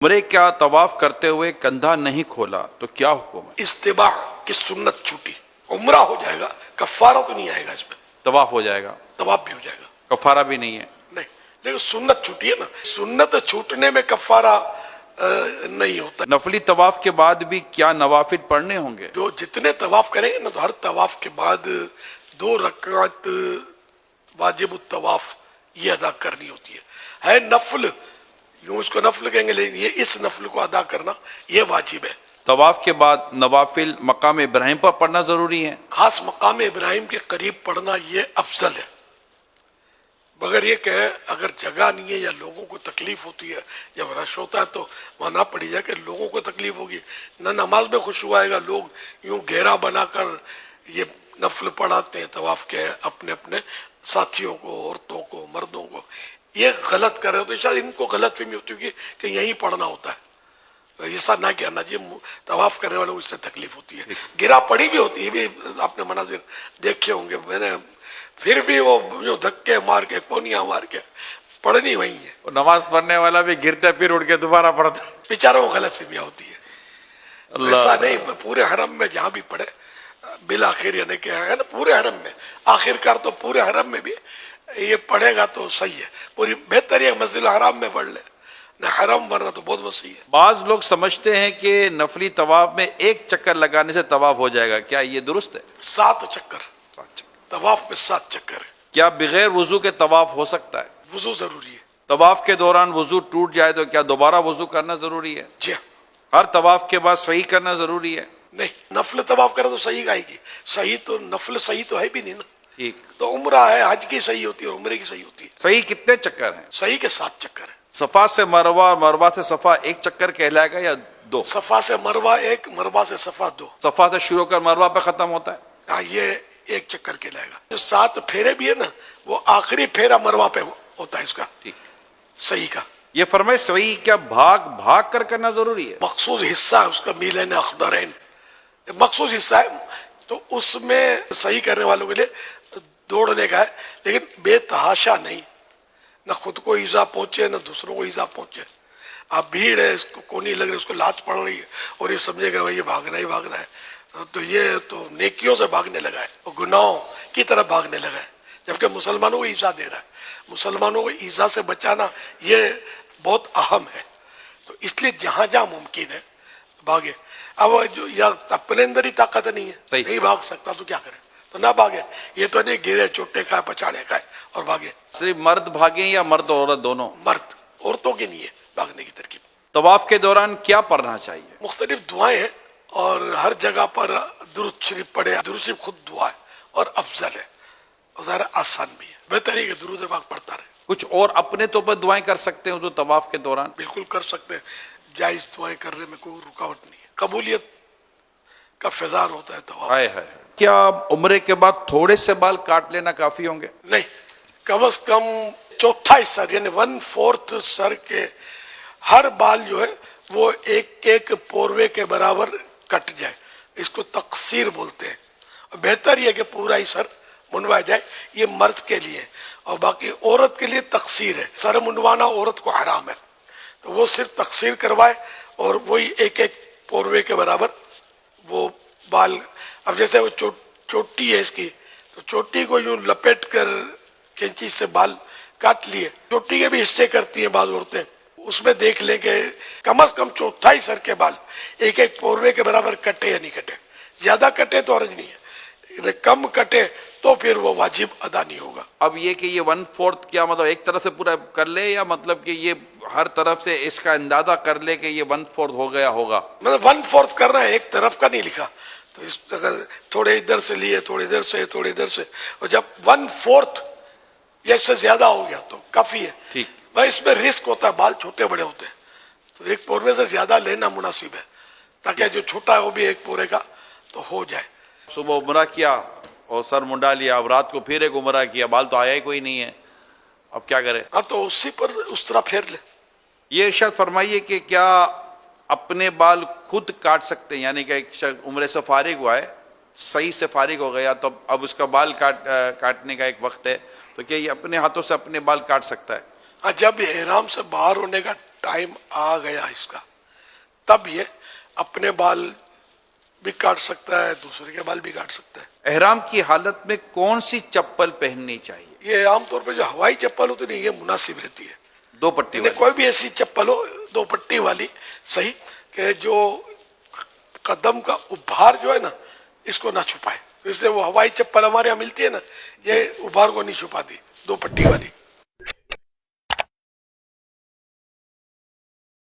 عمرے کا طواف کرتے ہوئے کندھا نہیں کھولا تو کیا حکم ہے؟ استباع کی سنت چھوٹی، عمرہ ہو جائے گا، کفارہ تو نہیں آئے گا اس میں، طواف ہو جائے گا، طواف بھی ہو جائے گا، کفارہ بھی نہیں ہے۔ نہیں، لیکن سنت چھوٹی ہے نا، سنت چھوٹنے میں کفارہ نہیں ہوتا۔ نفلی طواف کے بعد بھی کیا نوافل پڑھنے ہوں گے؟ جو جتنے طواف کریں گے نا تو ہر طواف کے بعد 2 رکعت واجب الطواف یہ ادا کرنی ہوتی ہے نفل، یوں اس کو نفل کہیں گے، لیکن یہ اس نفل کو ادا کرنا یہ واجب ہے۔ طواف کے بعد نوافل مقام ابراہیم پر پڑھنا ضروری ہے؟ خاص مقام ابراہیم کے قریب پڑھنا یہ افضل ہے، مگر یہ کہ اگر جگہ نہیں ہے یا لوگوں کو تکلیف ہوتی ہے، جب رش ہوتا ہے تو وہاں نہ پڑھی جائے کہ لوگوں کو تکلیف ہوگی، نہ نماز میں خشوع آئے گا، لوگ یوں گھیرا بنا کر یہ نفل پڑھاتے ہیں طواف کے اپنے اپنے ساتھیوں کو، عورتوں کو، مردوں کو، یہ غلط کر رہے ہوتے ہیں، شاید ان کو غلط فہمی ہوتی ہوگی کہ یہیں پڑھنا ہوتا ہے، ایسا نہ کہنا چاہیے، طواف کرنے والوں کو اس سے تکلیف ہوتی ہے، گرا پڑی بھی ہوتی ہے، بھی آپ نے مناظر دیکھے ہوں گے، میں نے پھر بھی وہ یوں دھکے مار کے کونیاں مار کے پڑھنی وہی ہے، وہ نماز پڑھنے والا بھی گرتے پھر اٹھ کے دوبارہ پڑھتا۔ بیچاروں کو غلط فہمیاں ہوتی ہے، اللہ ایسا نہیں، پورے حرم میں جہاں بھی پڑھے بالآخر، یعنی کہ ہے نا پورے حرم میں، آخر کار تو پورے حرم میں بھی یہ پڑھے گا تو صحیح ہے، پوری بہتر ہے مسجد الحرام میں پڑھ لے، نہ حرم ورنہ تو بہت وسیع ہے۔ بعض لوگ سمجھتے ہیں کہ نفلی طواف میں ایک چکر لگانے سے طواف ہو جائے گا، کیا یہ درست ہے؟ 7 چکر، طواف میں 7 چکر ہے، کیا بغیر وضو کے طواف ہو سکتا ہے؟ وضو ضروری ہے، طواف کے دوران وضو ٹوٹ جائے تو کیا دوبارہ وضو کرنا ضروری ہے؟ جی ہاں، ہر طواف کے بعد صحیح کرنا ضروری ہے؟ نہیں، نفل طواف کرے تو صحیح آئے گی، صحیح تو نفل صحیح تو ہے بھی نہیں نا، ٹھیک، تو عمرہ ہے، حج کی صحیح ہوتی ہے اور عمرے کی صحیح ہوتی ہے، صحیح کتنے چکر ہیں؟ صحیح کے 7 چکر ہیں، صفا سے مروہ اور مروہ سے صفا ایک چکر کہلائے گا یا 2؟ صفا سے مروہ 1، مروہ سے صفا 2، صفا سے شروع کر مروہ پہ ختم ہوتا ہے؟ ہاں، یہ 1 چکر کہلائے گا۔ جو 7 پھیرے بھی ہے نا، وہ آخری پھیرا مروہ پہ ہوتا ہے اس کا، ٹھیک، صحیح کا، یہ فرمائے صحیح کیا بھاگ کر کرنا ضروری ہے؟ مخصوص حصہ ہے اس کا، میلین اخضرین، مخصوص حصہ ہے، تو اس میں صحیح کرنے والوں کے لیے دوڑنے کا ہے، لیکن بے تحاشا نہیں، نہ خود کو ایزا پہنچے نہ دوسروں کو ایزا پہنچے۔ اب بھیڑ ہے، اس کو کونی لگ رہی ہے، اس کو لات پڑ رہی ہے اور یہ سمجھے گا یہ بھاگنا ہی بھاگنا ہے، تو یہ تو نیکیوں سے بھاگنے لگا ہے اور گناہوں کی طرف بھاگنے لگا ہے، جبکہ مسلمانوں کو ایزا دے رہا ہے۔ مسلمانوں کو ایزا سے بچانا یہ بہت اہم ہے، تو اس لیے جہاں جہاں ممکن ہے بھاگے۔ اب جو یا اپنے اندر ہی طاقت نہیں ہے، صحیح، نہیں بھاگ سکتا تو کیا کرے، تو نہ بھاگے، یہ تو نہیں گرے چوٹے کھائے پچاڑے کھائے اور بھاگے۔ صرف مرد بھاگیں یا مرد اور عورت دونوں؟ مرد، عورتوں کے لیے بھاگنے کی ترکیب۔ طواف کے دوران کیا پڑھنا چاہیے؟ مختلف دعائیں ہیں اور ہر جگہ پر درود شریف پڑھے، درود شریف خود دعا ہے اور افضل ہے اور ظاہر آسان بھی ہے، بہتر ہے کہ درود پاک پڑھتا رہے۔ کچھ اور اپنے طور پر دعائیں کر سکتے ہیں جو طواف کے دوران؟ بالکل کر سکتے ہیں، جائز دعائیں کرنے میں کوئی رکاوٹ نہیں ہے، قبولیت کا فیضان ہوتا ہے طواف۔ ہائے ہائے، کیا عمرے کے بعد تھوڑے سے بال کاٹ لینا کافی ہوں گے؟ نہیں، کم از کم چوتھا حصہ یعنی 1/4 سر کے ہر بال جو ہے وہ ایک پوروے کے برابر کٹ جائے، اس کو تقصیر بولتے ہیں۔ بہتر یہ کہ پورا ہی سر منڈوایا جائے، یہ مرد کے لیے، اور باقی عورت کے لیے تقصیر ہے، سر منڈوانا عورت کو حرام ہے، تو وہ صرف تقصیر کروائے اور وہی ایک پوروے کے برابر وہ بال۔ اب جیسے وہ چوٹی ہے اس کی، تو چوٹی کو یوں لپیٹ کر کینچی سے بال کاٹ لیے، چوٹی کے بھی حصے کرتی ہیں بعض عورتیں، اس میں دیکھ لیں کہ کم از کم چوتھائی سر کے بال ایک پوروے کے برابر کٹے یا نہیں کٹے، زیادہ کٹے تو حرج نہیں ہے، کم کٹے تو پھر وہ واجب ادا نہیں ہوگا۔ اب یہ کہ یہ 1/4 کیا مطلب ایک طرف سے پورا کر لے، یا مطلب کہ یہ ہر طرف سے اس کا اندازہ کر لے کہ یہ 1/4 ہو گیا ہوگا؟ مطلب 1/4 کرنا ہے، ایک طرف کا نہیں لکھا، تو اس طرح تھوڑے ادھر سے لیے، تھوڑے ادھر سے، تھوڑے ادھر سے، اور جب 1/4 یا اس سے زیادہ ہو گیا تو کافی ہے۔ ٹھیک، بھائی اس میں رسک ہوتا ہے، بال چھوٹے بڑے ہوتے ہیں، تو ایک پوروے سے زیادہ لینا مناسب ہے، تاکہ جو چھوٹا ہے وہ بھی ایک پورے کا تو ہو جائے۔ صبح عمرہ کیا اور سر منڈا لیا، اب رات کو پھر ایک عمرہ کیا، بال تو آیا ہی کوئی نہیں ہے، اب کیا کرے؟ ہاں، تو اسی پر اس طرح پھیر لے۔ یہ ارشاد فرمائیے کہ کیا اپنے بال خود کاٹ سکتے ہیں؟ یعنی کہ ایک شخص عمرے سے فارغ ہوا ہے، صحیح سے فارغ ہو گیا، تو اب اس کا بال کاٹنے کا ایک وقت ہے، تو کیا یہ اپنے ہاتھوں سے اپنے بال کاٹ سکتا ہے؟ ہاں، جب احرام سے باہر ہونے کا ٹائم آ گیا اس کا تب یہ اپنے بال بھی کاٹ سکتا ہے, دوسرے کے بال بھی کاٹ سکتا ہے. احرام کی حالت میں کون سی چپل پہننی چاہیے؟ یہ عام طور پہ جو ہوائی چپل ہوتی ہے یہ مناسب رہتی ہے. 2 پٹی یعنی والی. کوئی بھی ایسی چپل ہو 2 پٹی والی صحیح, کہ جو قدم کا ابھار جو ہے نا اس کو نہ چھپائے. تو اس لیے وہ ہوائی چپل ہمارے یہاں ملتی ہے نا, یہ ابھار کو نہیں چھپاتی, 2 پٹی والی.